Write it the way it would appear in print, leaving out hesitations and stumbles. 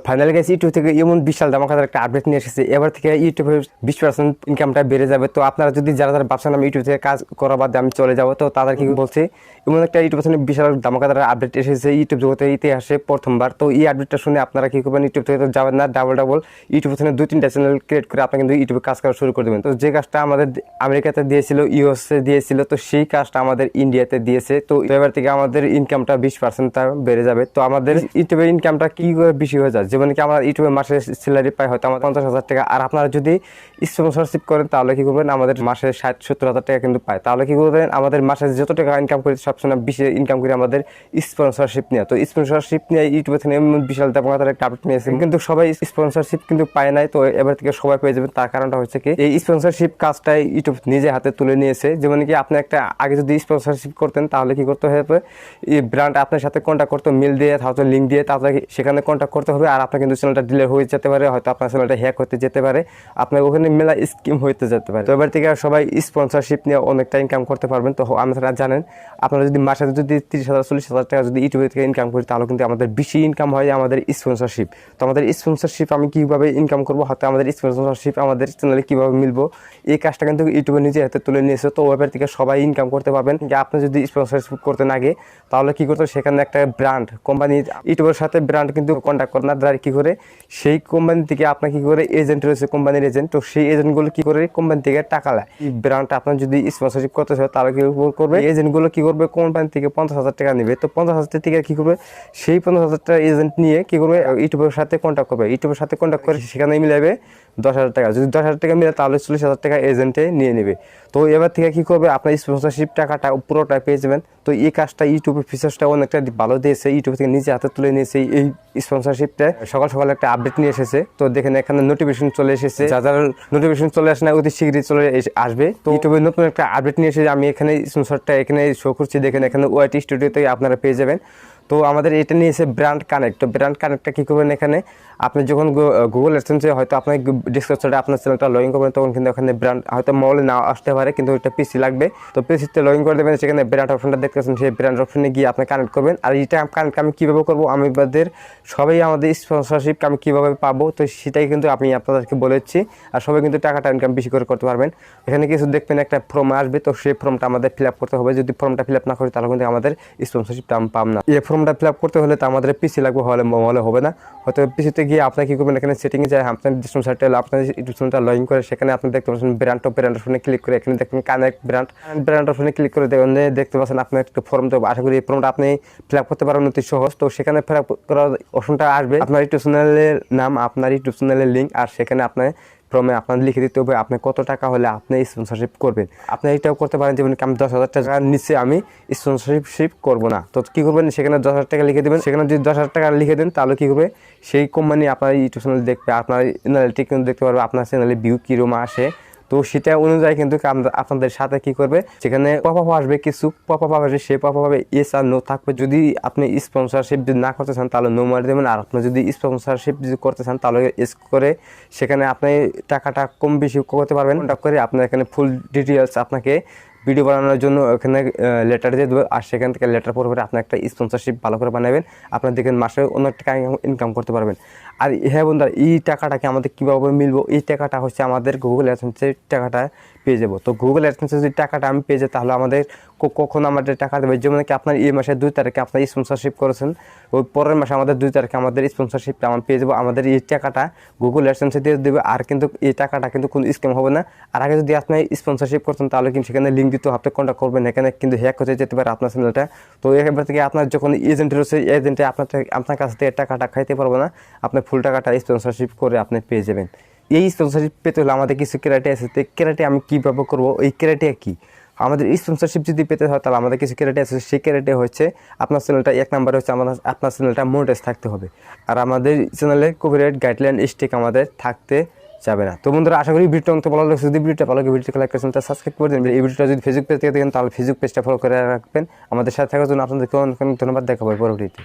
Finally guys YouTube থেকে এমন বিশাল ধামাকাদার একটা আপডেট নিয়ে এসেছে। এবার থেকে ইউটিউবের 20% ইনকামটা বেড়ে যাবে। তো আপনারা যদি যারা ভাবছেন আমি ইউটিউব থেকে কাজ করা বাদে আমি চলে যাবো, তো তাদের কি বলছে এমন একটা ইউটিউব থেকে বিশাল ধামাকাদার আপডেট এসেছে ইউটিউব জগতের ইতিহাসে প্রথমবার। তো এই আপডেটটা শুনে আপনারা কি করবেন, ইউটিউব থেকে তো যাবেন না, ডাবল ইউটিউব থেকে 2-3টা চ্যানেল ক্রিয়েট করে আপনি কিন্তু ইউটিউবে কাজ করা শুরু করে দেবেন। তো যে কাজটা আমাদের আমেরিকাতে দিয়েছিল, ইউএসএ দিয়েছিল, তো সেই কাজটা আমাদের ইন্ডিয়াতে দিয়েছে। তো এবার থেকে আমাদের ইনকামটা 20% বেড়ে যাবে। তো আমাদের ইউটিউবের ইনকামটা কি করে বেশি হয়ে যায়, যেমন কি আমরা ইউটিউবে মাসে স্যালারি পাই হয়তো আমার 50,000 টাকা, আর আপনারা যদি স্পন্সরশিপ করেন তাহলে কি করবেন, আমাদের মাসে 60-70,000 টাকা কিন্তু পায়। তাহলে কি করবেন, আমাদের মাসে যত টাকা ইনকাম করি সবসময় বেশি ইনকাম করি আমাদের স্পন্সরশিপ নিয়ে। তো স্পন্সরশিপ নিয়ে ইউটিউবে থেকে বিশাল দামাকাদার একটা আপডেট নিয়েছে, কিন্তু সবাই স্পন্সরশিপ কিন্তু পায় নাই। তো এবার থেকে সবাই পেয়ে যাবেন। তার কারণটা হচ্ছে কি, এই স্পন্সরশিপ কাজটাই ইউটিউব নিজে হাতে তুলে নিয়েছে। যেমন কি আপনি একটা আগে যদি স্পন্সরশিপ করতেন তাহলে কি করতে হবে, এই ব্র্যান্ড আপনার সাথে কন্ট্যাক্ট করতে, মেল দিয়ে তাহলে লিঙ্ক দিয়ে তাহলে সেখানে কন্ট্যাক্ট করতে হবে। আর আপনার কিন্তু চ্যানেলটা ডিলে হয়ে যেতে পারে, হয়তো আপনার চ্যানেলটা হ্যাক হতে যেতে পারে, আপনার ওখানে মেলা স্কিম হইতে যেতে পারে। তো এবার থেকে সবাই স্পন্সরশিপ নিয়ে অনেকটা ইনকাম করতে পারবেন। তো আপনারা জানেন, আপনারা যদি মাসে যদি 30,000-40,000 টাকা যদি ইউটিউব থেকে ইনকাম করি তাহলে কিন্তু আমাদের বেশি ইনকাম হয় আমাদের স্পন্সরশিপ। তো আমাদের স্পন্সরশিপ আমি কীভাবে ইনকাম করবো, হয়তো আমাদের স্পন্সরশিপ আমাদের চ্যানেলে কীভাবে মিলবো, এই কাজটা কিন্তু ইউটিউবে নিজে হাতে তুলে নিয়েছে। তো ওয়েবার থেকে সবাই ইনকাম করতে পারবেন। আপনি যদি স্পন্সরশিপ করতেন আগে তাহলে কী করতো, সেখানে একটা ব্র্যান্ড কোম্পানি ইউটিউবের সাথে ব্র্যান্ড কিন্তু কন্ট্যাক্ট করে না, দ্বারা কী করে সেই কোম্পানি থেকে আপনার কী করে এজেন্ট রয়েছে, কোম্পানির এজেন্ট, তো সেই এজেন্টগুলো কী করে কোম্পানি থেকে টাকা নেয়। এই ব্র্যান্ডটা আপনার যদি স্পন্সরশিপ করতে চায় তাহলে কী করবে, এজেন্টগুলো কী করবে, কোম্পানি থেকে 50,000 টাকা নেবে। তো 50,000 থেকে কী করবে, সেই 50,000 টাকা এজেন্ট নিয়ে কী করবে, ইউটিউবের সাথে কন্ট্যাক্ট করবে, ইউটিউবের সাথে কন্ট্যাক্ট করে সেখানে মিলাবে 10,000 টাকা। যদি 10,000 টাকা মিলে তাহলে 40,000 টাকা এজেন্টে নিয়ে নেবে। তো এবার থেকে কী করবে, আপনার স্পন্সরশিপ টাকাটা পুরোটা পেয়ে যাবেন। তো এই কাজটা ইউটিউবের ফিচার্সটা অনেকটা ভালো দিয়েছে, ইউটিউব থেকে নিজে হাতে তুলে নিয়েছে এই স্পন্সরশিপটা। সকাল সকাল একটা আপডেট নিয়ে এসেছে। তো দেখেন এখানে নোটিফিকেশন চলে এসেছে, যাদের নোটিফিকেশন চলে আসে না অতি শীঘ্রই চলে আসবে। তো ইউটিউবে নতুন একটা আপডেট নিয়ে এসেছে, আমি এখানে স্পন্সরটা এখানে শো করছি, দেখেন এখানে ওয়াইটি স্টুডিওতে আপনারা পেয়ে যাবেন। তো আমাদের এটা নিয়েছে ব্র্যান্ড কানেক্ট। তো ব্র্যান্ড কানেক্টটা কী করবেন, এখানে আপনি যখন গুগল অ্যাডসেন্সে হয়তো আপনার ডিসক্রিপশনে আপনার চ্যানেলটা লগ ইন করবেন, তখন কিন্তু ওখানে ব্র্যান্ড হয়তো মোবাইলে না আসতে পারে, কিন্তু ওইটা পিসি লাগবে। তো পিসিতে লগ ইন করে দেবেন, সেখানে ব্র্যান্ড অপশনটা দেখতেছেন, সেই ব্র্যান্ড অপশনে গিয়ে আপনি কানেক্ট করবেন। আর এটা কানেক্ট আমি কীভাবে করবো, আমাদের সবাই আমাদের স্পন্সরশিপ আমি কীভাবে পাবো, তো সেটাই কিন্তু আমি আপনাদেরকে বলেছি। আর সবাই কিন্তু টাকাটা ইনকাম বেশি করে করতে পারবেন। এখানে কিছু দেখবেন একটা ফর্ম আসবে, তো সেই ফর্মটা আমাদের ফিল আপ করতে হবে। যদি ফর্মটা ফিল আপ না করি তাহলে কিন্তু আমাদের স্পন্সরশিপটা আমি পাব না। এই ফর্মটা ফিল আপ করতে হলে তো আমাদের পিসি লাগবে, হলে হবে না। হয়তো পিসিতে গিয়ে আপনার কী করবেন, এখানে সেটিংয়ে যায়, আপনার ডিসক্রিপশনটা আপনার ইউটিউব চ্যানেলটা লগ ইন করে সেখানে আপনি দেখতে পাচ্ছেন ব্র্যান্ড অপশনে ক্লিক করে এখানে দেখবেন কানেক্ট ব্র্যান্ড অপশনে ক্লিক করে দেখতে পাচ্ছেন আপনার একটা ফর্ম। তো আশা করি এই ফর্মটা আপনি ফিল আপ করতে পারবেন অতি সহজ। তো সেখানে ফিল আপ করার অপশনটা আসবে, আপনার ইউটিউব চ্যানেলের নাম, আপনার ইউটিউব চ্যানেলের লিঙ্ক, আর সেখানে আপনার ফর্মে আপনার লিখে দিতে হবে আপনি কত টাকা হলে আপনি স্পন্সরশিপ করবেন। আপনি এটাও করতে পারেন, যেমন আমি 10,000 টাকার নিচে আমি স্পন্সরশিপ করবো না। তো কী করবেন, সেখানে 10,000 টাকা লিখে দেবেন। সেখানে যদি 10,000 টাকা লিখে দেন তাহলে কী হবে, সেই কোম্পানি আপনার ইউটিউব চ্যানেল দেখবে, আপনার চ্যানেলটি কিন্তু দেখতে পারবে আপনার চ্যানেলে ভিউ কীরকম আসে। তো সেটা অনুযায়ী কিন্তু আপনাদের সাথে কী করবে, সেখানে পপআপ আসবে, কিছু পপআপ আসবে, সেই পপআপে ইয়েস আর নো থাকবে। যদি আপনি স্পন্সরশিপ যদি না করতে চান তাহলে নো মারি দেবেন, আর আপনি যদি স্পন্সরশিপ যদি করতে চান তাহলে এস করে সেখানে আপনি টাকাটা কম বেশি করতে পারবেন। কন্ট্যাক্ট করে আপনার এখানে ফুল ডিটেলস আপনাকে ভিডিও বানানোর জন্য ওখানে লেটার দিয়ে দেবে, আর সেখান থেকে লেটার পরে আপনি একটা স্পন্সরশিপ ভালো করে বানাবেন। আপনার দেখেন মাসে অনেক টাকা ইনকাম করতে পারবেন। আর হ্যাঁ বন্ধুরা, এই টাকাটাকে আমাদের কীভাবে মিলবো, এই টাকাটা হচ্ছে আমাদের গুগল অ্যাডসেন্সের টাকাটা পেয়ে যাবো। তো গুগল অ্যাডসেন্সের যদি টাকাটা আমি পেয়ে যাই তাহলে আমাদের কখন আমাদের টাকা দেবে, যেমন কি আপনার এই মাসের 2 তারিখে আপনার স্পন্সরশিপ করেছেন, ওই পরের মাসে আমাদের 2 তারিখে আমাদের স্পন্সরশিপটা আমরা পেয়ে যাবো। আমাদের এই টাকাটা গুগল অ্যাডসেন্সে দিয়ে দেবে, আর কিন্তু এই টাকাটা কিন্তু কোনো স্ক্যাম হবে না। আর আগে যদি আপনি স্পন্সরশিপ করতেন তাহলে কিন্তু সেখানে লিঙ্ক দিতে আপনি কন্ট্যাক্ট করবেন, এখানে কিন্তু হ্যাক হতে যেতে পারে আপনার চ্যানেলটা। তো এবার থেকে আপনার যখন এজেন্ট রয়েছে, এজেন্টে আপনার কাছ থেকে টাকাটা খাইতে পারবো না, আপনি ফুল টাকাটা স্পন্সরশিপ করে আপনি পেয়ে যাবেন। এই স্পন্সরশিপ পেতে হলে আমাদের কিছু ক্রাইটেরিয়া আছে। তো ক্রাইটেরিয়া আমি কীভাবে করবো, এই ক্রাইটেরিয়া কী, আমাদের স্পন্সরশিপ যদি পেতে হয় তাহলে আমাদের কিছু ক্রাইটেরিয়া আছে। সেই ক্রাইটেরিয়া হচ্ছে আপনার চ্যানেলটা 1 নম্বরে হচ্ছে আপনার চ্যানেলটা মনিটাইজ থাকতে হবে, আর আমাদের চ্যানেলে কপিরাইট গাইডলাইন স্ট্রিক আমাদের থাকতে যাবে না। তো বন্ধুরা, আশা করি ভিডিওটা অনেক ভালো লাগছে। যদি ভিডিওটা ভালো লাগে ভিডিওটা লাইক করেন, সাবস্ক্রাইব করে দেন। এই ভিডিওটা যদি ফেসবুক পেজ থেকে দেখেন তাহলে ফেসবুক পেজটা ফলো করে রাখবেন। আমাদের সাথে থাকার জন্য আপনাদেরকে অনেক ধন্যবাদ। দেখা হবে পরবর্তীতে।